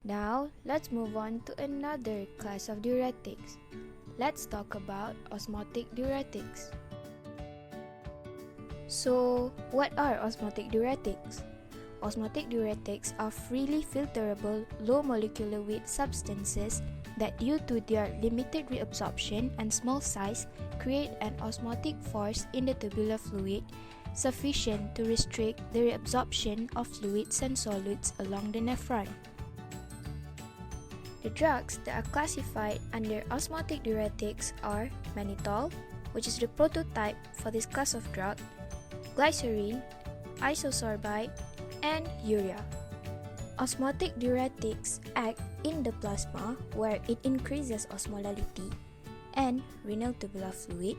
Now, let's move on to another class of diuretics. Let's talk about osmotic diuretics. So, what are osmotic diuretics? Osmotic diuretics are freely filterable, low molecular weight substances that, due to their limited reabsorption and small size, create an osmotic force in the tubular fluid sufficient to restrict the reabsorption of fluids and solids along the nephron. The drugs that are classified under osmotic diuretics are mannitol, which is the prototype for this class of drug, glycerin, isosorbide, and urea. Osmotic diuretics act in the plasma where it increases osmolality and renal tubular fluid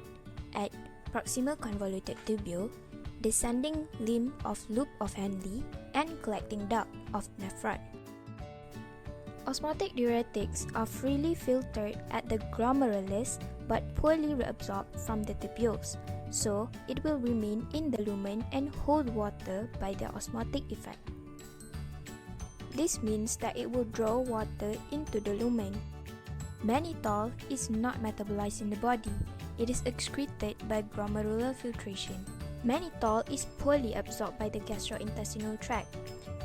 at proximal convoluted tubule, descending limb of loop of Henle, and collecting duct of nephron. Osmotic diuretics are freely filtered at the glomerulus but poorly reabsorbed from the tubules, so it will remain in the lumen and hold water by their osmotic effect. This means that it will draw water into the lumen. Mannitol is not metabolized in the body. It is excreted by glomerular filtration. Mannitol is poorly absorbed by the gastrointestinal tract.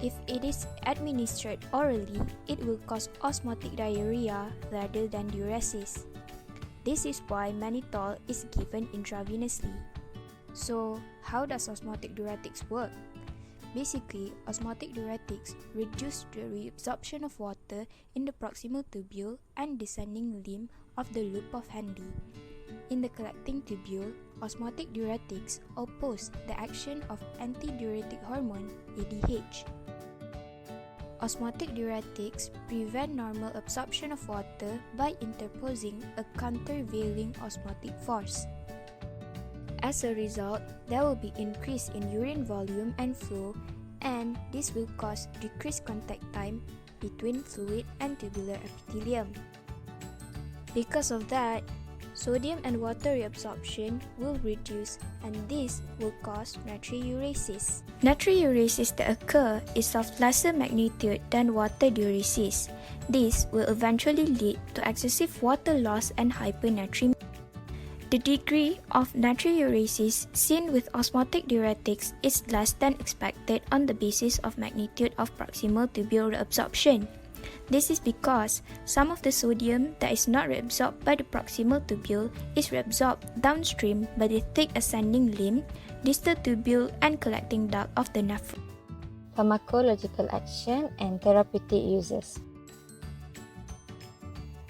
If it is administered orally, it will cause osmotic diarrhea rather than diuresis. This is why mannitol is given intravenously. So, how does osmotic diuretics work? Basically, osmotic diuretics reduce the reabsorption of water in the proximal tubule and descending limb of the loop of Henle. In the collecting tubule, osmotic diuretics oppose the action of antidiuretic hormone ADH. Osmotic diuretics prevent normal absorption of water by interposing a countervailing osmotic force. As a result, there will be increase in urine volume and flow, and this will cause decreased contact time between fluid and tubular epithelium. Because of that, sodium and water reabsorption will reduce, and this will cause natriuresis. Natriuresis that occur is of lesser magnitude than water diuresis. This will eventually lead to excessive water loss and hypernatremia. The degree of natriuresis seen with osmotic diuretics is less than expected on the basis of magnitude of proximal tubule reabsorption. This is because some of the sodium that is not reabsorbed by the proximal tubule is reabsorbed downstream by the thick ascending limb, distal tubule, and collecting duct of the nephron. Pharmacological action and therapeutic uses.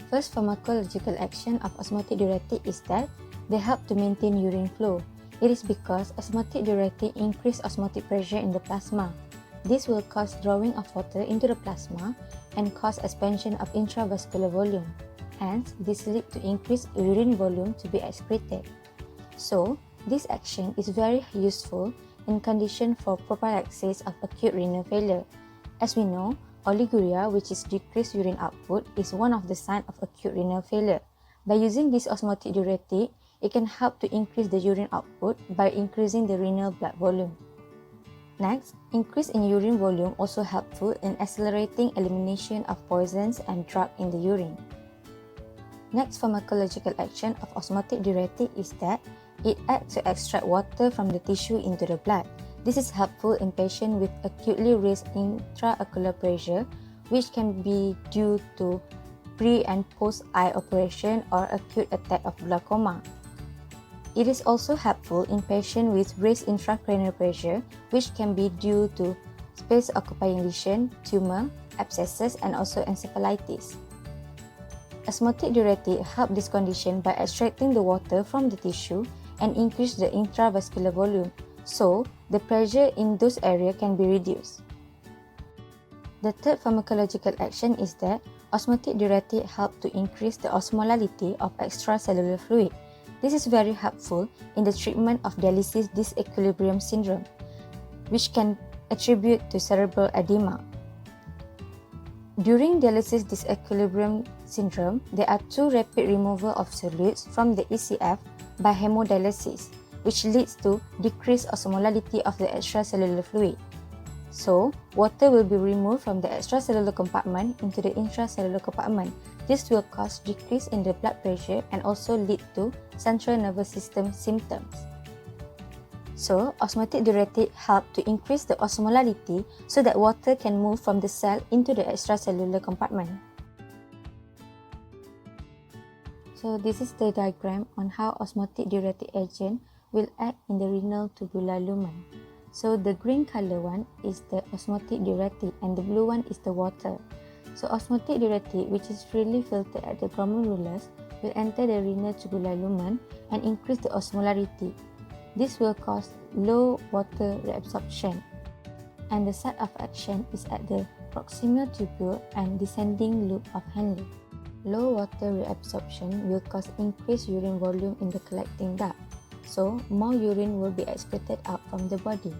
First pharmacological action of osmotic diuretic is that they help to maintain urine flow. It is because osmotic diuretic increase osmotic pressure in the plasma. This will cause drawing of water into the plasma and cause expansion of intravascular volume. Hence, this leads to increased urine volume to be excreted. So, this action is very useful in condition for prophylaxis of acute renal failure. As we know, oliguria, which is decreased urine output, is one of the signs of acute renal failure. By using this osmotic diuretic, it can help to increase the urine output by increasing the renal blood volume. Next, increase in urine volume also helpful in accelerating elimination of poisons and drugs in the urine. Next pharmacological action of osmotic diuretic is that it acts to extract water from the tissue into the blood. This is helpful in patients with acutely raised intraocular pressure, which can be due to pre- and post-eye operation or acute attack of glaucoma. It is also helpful in patients with raised intracranial pressure, which can be due to space-occupying lesion, tumor, abscesses, and also encephalitis. Osmotic diuretic help this condition by extracting the water from the tissue and increase the intravascular volume, so the pressure in those areas can be reduced. The third pharmacological action is that osmotic diuretic help to increase the osmolality of extracellular fluid. This is very helpful in the treatment of dialysis disequilibrium syndrome, which can attribute to cerebral edema. During dialysis disequilibrium syndrome, there are two rapid removal of solutes from the ECF by hemodialysis, which leads to decreased osmolality of the extracellular fluid. So, water will be removed from the extracellular compartment into the intracellular compartment. This will cause decrease in the blood pressure and also lead to central nervous system symptoms. So, osmotic diuretic help to increase the osmolality so that water can move from the cell into the extracellular compartment. So, this is the diagram on how osmotic diuretic agent will act in the renal tubular lumen. So, the green color one is the osmotic diuretic and the blue one is the water. So, osmotic diuretic, which is freely filtered at the glomerulus, will enter the renal tubular lumen and increase the osmolarity. This will cause low water reabsorption, and the site of action is at the proximal tubule and descending loop of Henle. Low water reabsorption will cause increased urine volume in the collecting duct, so more urine will be excreted out from the body.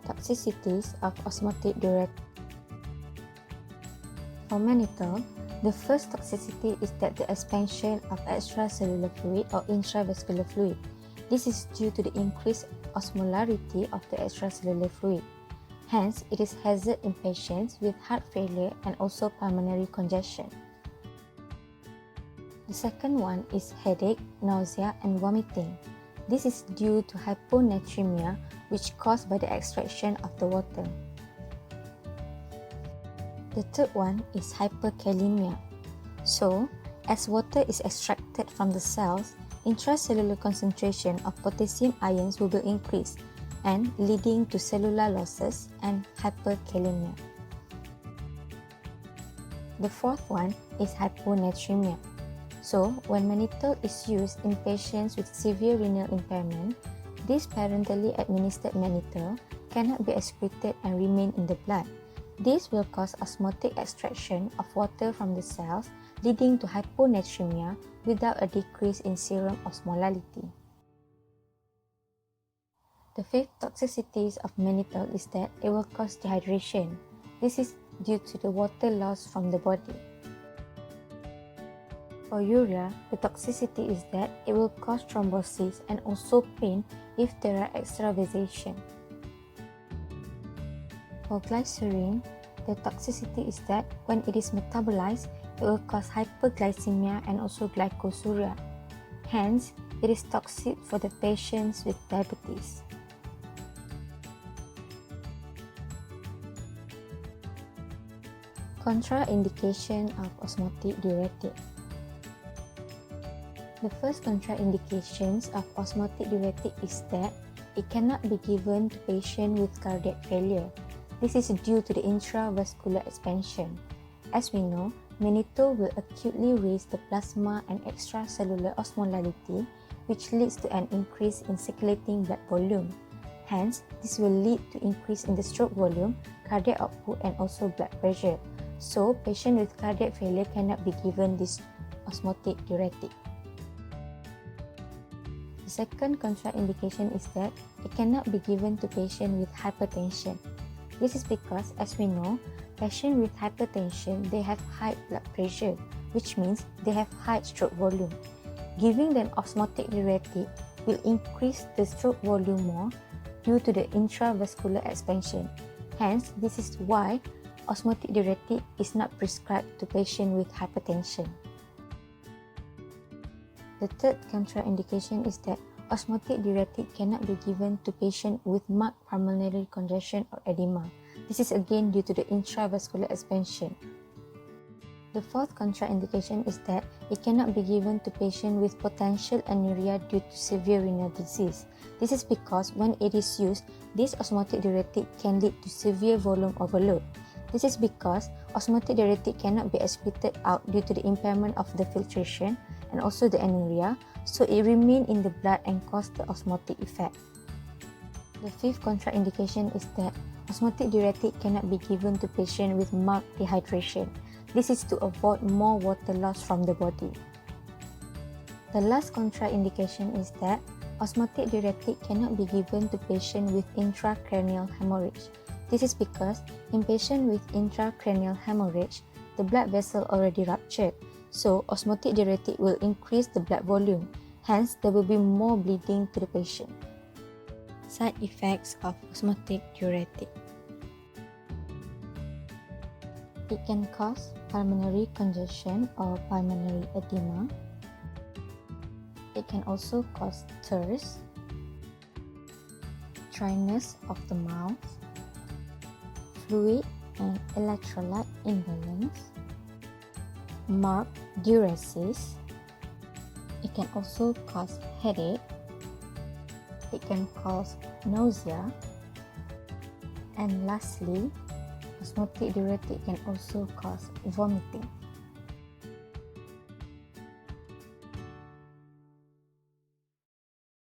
Toxicities of osmotic diuretic. For mannitol, the first toxicity is that the expansion of extracellular fluid or intravascular fluid. This is due to the increased osmolarity of the extracellular fluid. Hence, it is hazard in patients with heart failure and also pulmonary congestion. The second one is headache, nausea, and vomiting. This is due to hyponatremia, which caused by the extraction of the water. The third one is hyperkalemia. So, as water is extracted from the cells, intracellular concentration of potassium ions will be increased and leading to cellular losses and hyperkalemia. The fourth one is hyponatremia. So, when mannitol is used in patients with severe renal impairment, this parentally administered mannitol cannot be excreted and remain in the blood. This will cause osmotic extraction of water from the cells, leading to hyponatremia without a decrease in serum osmolality. The fifth toxicity of mannitol is that it will cause dehydration. This is due to the water loss from the body. For urea, the toxicity is that it will cause thrombosis and also pain if there are extravasation. For glycerin, the toxicity is that when it is metabolized, it will cause hyperglycemia and also glycosuria. Hence, it is toxic for the patients with diabetes. Contraindication of osmotic diuretic. The first contraindications of osmotic diuretic is that it cannot be given to patients with cardiac failure. This is due to the intravascular expansion. As we know, mannitol will acutely raise the plasma and extracellular osmolality, which leads to an increase in circulating blood volume. Hence, this will lead to increase in the stroke volume, cardiac output, and also blood pressure. So, patients with cardiac failure cannot be given this osmotic diuretic. The second contraindication is that it cannot be given to patients with hypertension. This is because, as we know, patients with hypertension, they have high blood pressure, which means they have high stroke volume. Giving them osmotic diuretic will increase the stroke volume more due to the intravascular expansion. Hence, this is why osmotic diuretic is not prescribed to patients with hypertension. The third contraindication is that osmotic diuretic cannot be given to patients with marked pulmonary congestion or edema. This is again due to the intravascular expansion. The fourth contraindication is that it cannot be given to patients with potential anuria due to severe renal disease. This is because when it is used, this osmotic diuretic can lead to severe volume overload. This is because osmotic diuretic cannot be excreted out due to the impairment of the filtration and also the anuria, so it remains in the blood and causes the osmotic effect. The fifth contraindication is that osmotic diuretic cannot be given to patients with marked dehydration. This is to avoid more water loss from the body. The last contraindication is that osmotic diuretic cannot be given to patients with intracranial hemorrhage. This is because in patients with intracranial hemorrhage, the blood vessel already ruptured, so osmotic diuretic will increase the blood volume. Hence, there will be more bleeding to the patient. Side effects of osmotic diuretic. It can cause pulmonary congestion or pulmonary edema. It can also cause thirst, dryness of the mouth, fluid and electrolyte imbalance, marked diuresis. It can also cause headache. It can cause nausea. And lastly, osmotic diuretic can also cause vomiting.